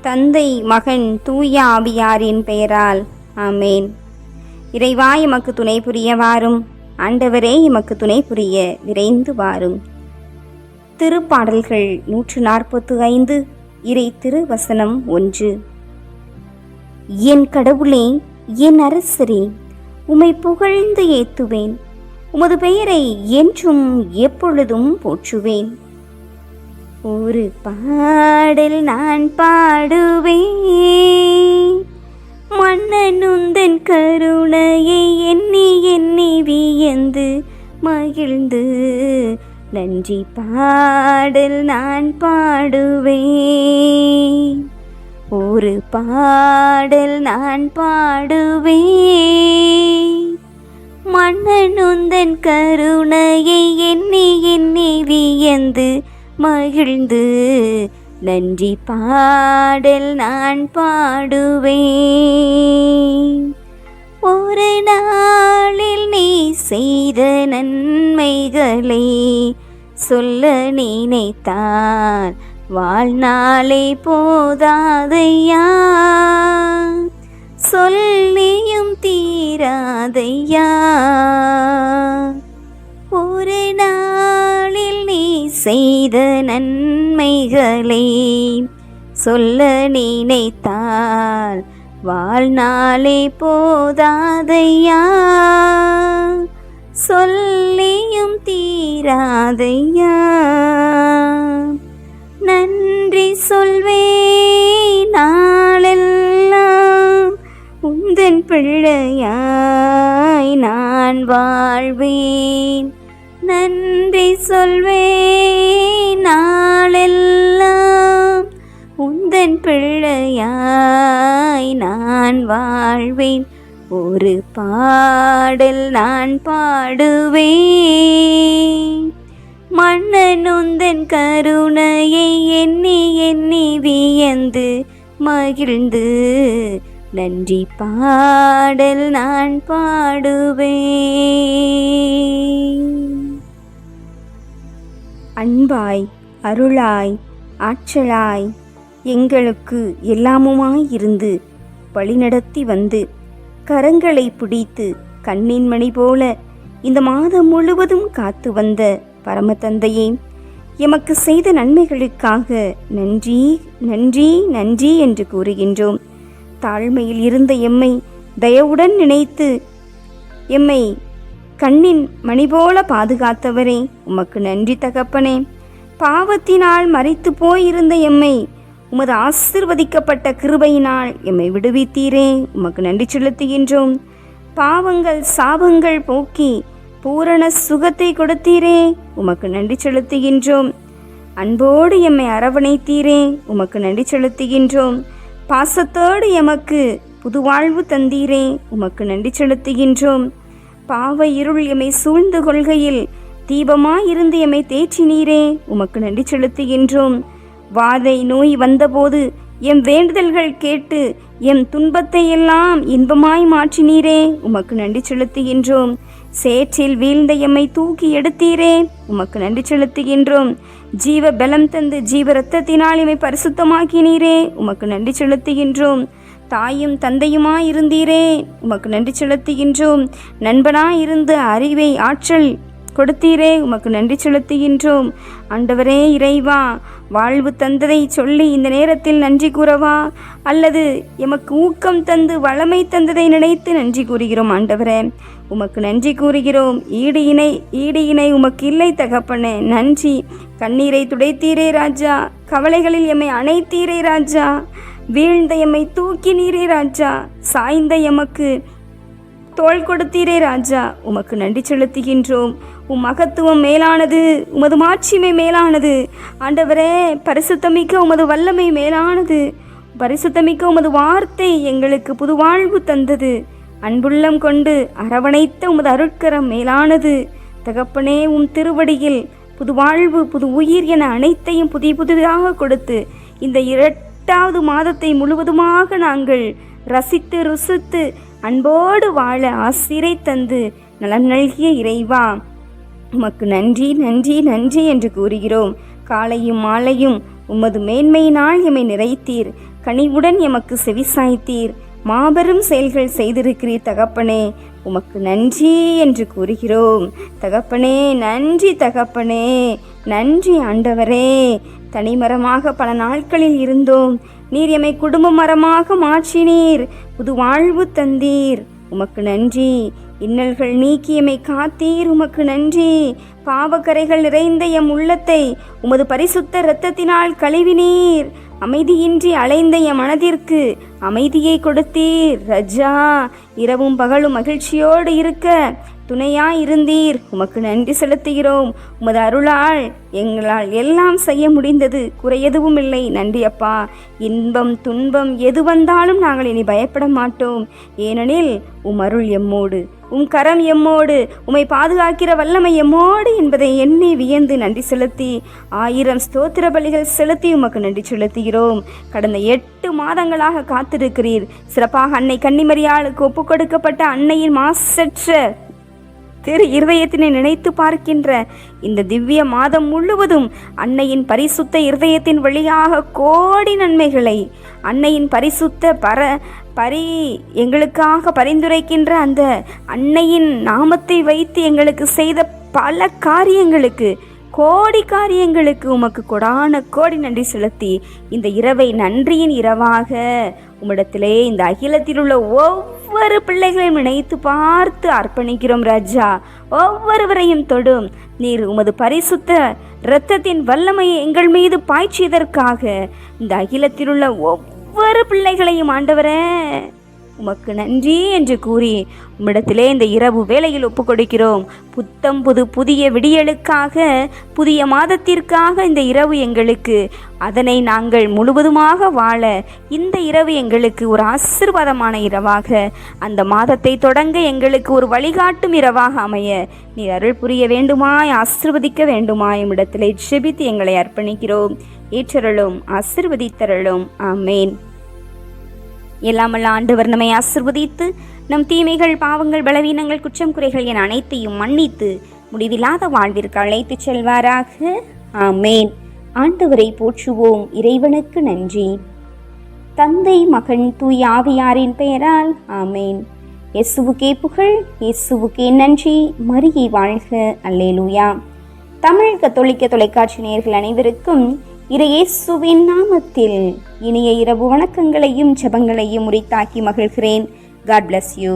தந்தை, மகன், தூய ஆவியாரின் பெயரால் ஆமேன். இறைவா, எமக்கு துணை புரிய வாரும். ஆண்டவரே, எமக்கு துணை புரிய விரைந்து வாரும். திருப்பாடல்கள் 145 இறை திருவசனம் 1. என் கடவுளே, என் அரசரே, உம்மை புகழ்ந்து ஏத்துவேன். உமது பெயரை என்றும் எப்பொழுதும் போற்றுவேன். ஒரு பாடல் நான் பாடுவேன், மன்னனுந்தன் கருணையை எண்ணி எண்ணி வியந்து மகிழ்ந்து. நன்றி பாடல் நான் பாடுவேன், ஒரு பாடல் நான் பாடுவேன், மன்னனுந்தன் கருணையை எண்ணி எண்ணி வியந்து மகிழ்ந்து. நன்றி பாடல் நான் பாடுவேன். ஒரு நாளில் நீ செய்த நன்மைகளை சொல்ல நினைத்தால் வாழ்நாளே போதாதையா, சொல்லியும் தீராதையா. ஒரு நாளில் நீ செய்த நன்மைகளை சொல்ல நினைத்தால் வாழ்நாளே போதாதையா, சொல்லியும் தீராதையா. நன்றி சொல்வேன் நாளெல்லாம், உந்தன் பிள்ளையாய் நான் வாழ்வேன். நன்றி சொல்வேன் நாளெல்லாம், உந்தன் பிள்ளையாய் நான் வாழ்வேன். ஒரு பாடல் நான் பாடுவேன், மன்னனுந்தன் கருணையை எண்ணி எண்ணி வியந்து மகிழ்ந்து. நன்றி பாடல் நான் பாடுவேன். அன்பாய், அருளாய், ஆற்றலாய், எங்களுக்கு எல்லாமுமாய் இருந்து வழிநடத்தி வந்து கரங்களை பிடித்து கண்ணின் மணி போல இந்த மாதம் முழுவதும் காத்து வந்த பரமதந்தையே, எமக்கு செய்த நன்மைகளுக்காக நன்றி நன்றி நன்றி என்று கூறுகின்றோம். தாழ்மையில் இருந்த எம்மை தயவுடன் நினைத்து எம்மை கண்ணின் மணி போல பாதுகாத்தவரே, உமக்கு நன்றி தகப்பனே. பாவத்தினால் மரித்து போயிருந்த எம்மை உமது ஆசிர்வதிக்கப்பட்ட கிருபையினால் எம்மை விடுவித்தீரே, உமக்கு நன்றி செலுத்துகின்றோம். பாவங்கள் சாபங்கள் போக்கி பூரண சுகத்தை கொடுத்தீரே, உமக்கு நன்றி செலுத்துகின்றோம். அன்போடு எம்மை அரவணைத்தீரே, உமக்கு நன்றி செலுத்துகின்றோம். பாசத்தோடு எமக்கு புது வாழ்வு தந்தீரே, உமக்கு நன்றி செலுத்துகின்றோம். பாவ இருள் எம்மை சூழ்ந்து கொள்கையில் தீபமாயிருந்து எம்மை தேற்றினீரே, உமக்கு நன்றி செலுத்துகின்றோம். வாதை நோய் வந்தபோது எம் வேண்டுதல்கள் கேட்டு எம் துன்பத்தை எல்லாம் இன்பமாய் மாற்றினீரே, உமக்கு நன்றி செலுத்துகின்றோம். சேற்றில் வீழ்ந்த எம்மை தூக்கி எடுத்தீரே, உமக்கு நன்றி செலுத்துகின்றோம். ஜீவ பலம் தந்து ஜீவ இரத்தத்தினால் எம்மை பரிசுத்தமாக்கினீரே, உமக்கு நன்றி செலுத்துகின்றோம். தாயும் தந்தையுமாயிருந்தீரே, உமக்கு நன்றி செலுத்துகின்றோம். நண்பனாயிருந்து அறிவை ஆற்றல் கொடுத்தீரே, உமக்கு நன்றி செலுத்துகின்றோம். ஆண்டவரே இறைவா, வாழ்வு தந்ததை சொல்லி இந்த நேரத்தில் நன்றி கூறவா, அல்லது எமக்கு ஊக்கம் தந்து வளமை தந்ததை நினைத்து நன்றி கூறுகிறோம். ஆண்டவரே, உமக்கு நன்றி கூறுகிறோம். ஈடு இணை உமக்கு இல்லை தகப்பனே, நன்றி. கண்ணீரை துடைத்தீரே ராஜா, கவலைகளில் எம்மை அணைத்தீரே ராஜா, வீழ்ந்த எம்மை தூக்கி நீரே ராஜா, சாய்ந்த எமக்கு தோள் கொடுத்தீரே ராஜா, உமக்கு நன்றி செலுத்துகின்றோம். உம் மகத்துவம் மேலானது, உமது மாட்சிமை மேலானது. ஆண்டவரே, பரிசுத்தமிக்க உமது வல்லமை மேலானது. பரிசுத்தமிக்க உமது வார்த்தை எங்களுக்கு புது வாழ்வு தந்தது. அன்புள்ளம் கொண்டு அரவணைத்த உமது அருட்கரம் மேலானது. தகப்பனே, உம் திருவடியில் புது வாழ்வு புது உயிர் என அனைத்தையும் புதிதாக கொடுத்து இந்த 8வது மாதத்தை முழுவதுமாக நாங்கள் ரசித்து ருசித்து அன்போடு வாழ ஆசிரை தந்து நலம் நல்கிய இறைவா, உமக்கு நன்றி நன்றி நன்றி என்று கூறுகிறோம். காலையும் மாலையும் உமது மேன்மையினால் எம்மை நிறைத்தீர். கனிவுடன் எமக்கு செவிசாய்த்தீர். மாபெரும் செயல்கள் செய்திருக்கிறீர் தகப்பனே, உமக்கு நன்றி என்று கூறுகிறோம். தகப்பனே நன்றி, தகப்பனே நன்றி ஆண்டவரே. தனிமரமாக பல நாட்களில் இருந்தோம், நீர் எம்மை குடும்ப மரமாக மாற்றினீர், புது வாழ்வு தந்தீர். உமக்கு நன்றி. இன்னல்கள் நீக்கி எம்மை காத்தீர், உமக்கு நன்றி. பாவக்கரைகள் நிறைந்த எம் உள்ளத்தை உமது பரிசுத்த இரத்தத்தினால் கழுவினீர். அமைதியின்றி அலைந்த என் மனதிற்கு அமைதியை கொடுத்தீர் ரஜா. இரவும் பகலும் மகிழ்ச்சியோடு இருக்க துணையாய் இருந்தீர், உமக்கு நன்றி செலுத்துகிறோம். உமது அருளால் எங்களால் எல்லாம் செய்ய முடிந்தது, குறை எதுவும் இல்லை. நன்றி அப்பா. இன்பம் துன்பம் எது வந்தாலும் நாங்கள் இனி பயப்பட மாட்டோம். ஏனெனில் உம் அருள் எம்மோடு, உம் கரம் எம்மோடு, உம்மை பாதுகாக்கிற வல்லமை எம்மோடு என்பதை எண்ணி வியந்து நன்றி செலுத்தி 1000 ஸ்தோத்திர பலிகள் செலுத்தி உமக்கு நன்றி செலுத்துகிறோம். கடந்த 8 மாதங்களாக காத்திருக்கிறீர். சிறப்பாக அன்னை கன்னிமரியாளுக்கு ஒப்பு கொடுக்கப்பட்ட அன்னையின் மாசற்ற திரு இருதயத்தினை நினைத்து பார்க்கின்ற இந்த திவ்ய மாதம் முழுவதும் அன்னையின் பரிசுத்த இருதயத்தின் வழியாக கோடி நன்மைகளை அன்னையின் பரிசுத்த எங்களுக்காக பரிந்துரைக்கின்ற அந்த அன்னையின் நாமத்தை வைத்து எங்களுக்கு செய்த பல காரியங்களுக்கு, கோடி காரியங்களுக்கு உமக்கு கொடான கோடி நன்றி செலுத்தி இந்த இரவை நன்றியின் இரவாக உம்மிடத்திலே இந்த அகிலத்தில் உள்ள ஒவ்வொரு பிள்ளைகளையும் நினைத்து பார்த்து அர்ப்பணிக்கிறோம் ராஜா. ஒவ்வொருவரையும் தொடும் நீர் உமது பரிசுத்த இரத்தத்தின் வல்லமையை எங்கள் மீது பாய்ச்சியதற்காக இந்த அகிலத்தில் உள்ள ஒவ்வொரு பிள்ளைகளையும் ஆண்டவரே உமக்கு நன்றி என்று கூறி உம்மிடத்திலே இந்த இரவு வேளையில் ஒப்பு கொடுக்கிறோம். புத்தம் புதிய விடியலுக்காக, புதிய மாதத்திற்காக இந்த இரவு எங்களுக்கு, அதனை நாங்கள் முழுவதுமாக வாழ இந்த இரவு எங்களுக்கு ஒரு ஆசீர்வாதமான இரவாக, அந்த மாதத்தை தொடங்க எங்களுக்கு ஒரு வழிகாட்டும் இரவாக அமைய நீர் அருள் புரிய வேண்டுமாய், ஆசீர்வதிக்க வேண்டுமாய் உம்மிடத்திலே ஜெபித்து எங்களை அர்ப்பணிக்கிறோம். ஏற்றருளும், ஆசீர்வதித்தருளும். ஆமேன். எல்லாமல்ல ஆண்டவர் நம்மை ஆசீர்வதித்து நம் தீமைகள், பாவங்கள், பலவீனங்கள், குற்றம் குறைகள் என அனைத்தையும் மன்னித்து முடிவில்லாத வாழ்விற்கு அழைத்துச் செல்வாராக. ஆமேன். ஆண்டவரை போற்றுவோம். இறைவனுக்கு நன்றி. தந்தை, மகன், தூய ஆவியாரின் பெயரால் ஆமேன். இயேசுவுக்கே புகழ், இயேசுவுக்கே நன்றி. மரியே வாழ்க. அல்லேலூயா. தமிழ் கத்தோலிக்க தொலைக்காட்சி நேயர்கள் அனைவருக்கும் இயேசுவின் நாமத்தில் இனிய இரவு வணக்கங்களையும் ஜெபங்களையும் உரித்தாக்கி மகிழ்கிறேன். God bless you.